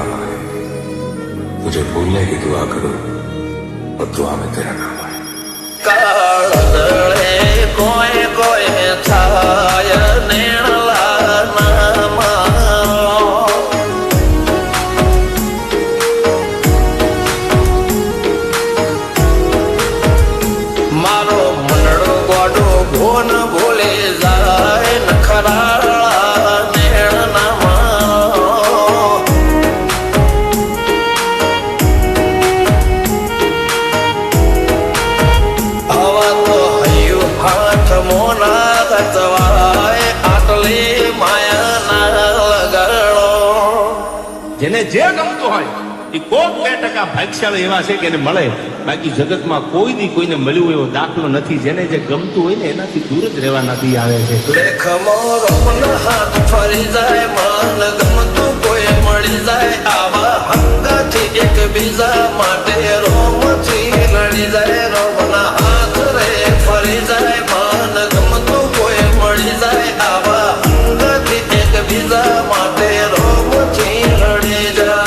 काम आए। तुझे भूलने की दुआ करूं और दुआ में तेरा नाम आए। કાળદળે કોઈ કોઈ થાય નેણલા નામા મારો મનડો ગોડો ભોન ભૂલે જાય નખરાળા નેણ નામા આવા તો હૈયું હાથ મોના ગતવાય આટલી માયા ના લગાડો જેને જે ગમતું હોય એ કોક 2% ભાગ્યશાળી એવા છે કે એને મળે, બાકી જગતમાં કોઈ દી કોઈને મળ્યું એવો દાખલો નથી. જેને જે ગમતું હોય ને એનાથી દૂર જ રહેવાનાથી આવે છે. લેખમો રોમના હાથ ફરી જાય મન ગમતું કોઈ મળી જાય આવા હંગાથી એકબીજા માટે રોમથી લડી જાય રોમના હાથ રે ફરી જાય મન ગમતું કોઈ મળી જાય આવા હંગાથી એકબીજા માટે રોમથી લડી જાય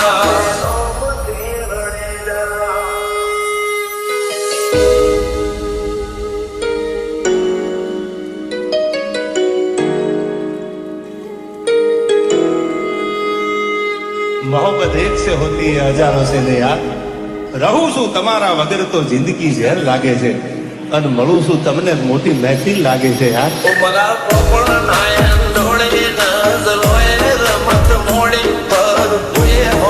मोहब्बत एक से होती है हजारों से ने यार. રહું છું તમારા વગર તો જિંદગી ઝેર લાગે છે અને મળું છું તમને મોટી મહેફિલ લાગે છે યાર. ઉમરા પોપણ નાયન ડોળે નજરોએ રમત મોડી પર ભૂએ હો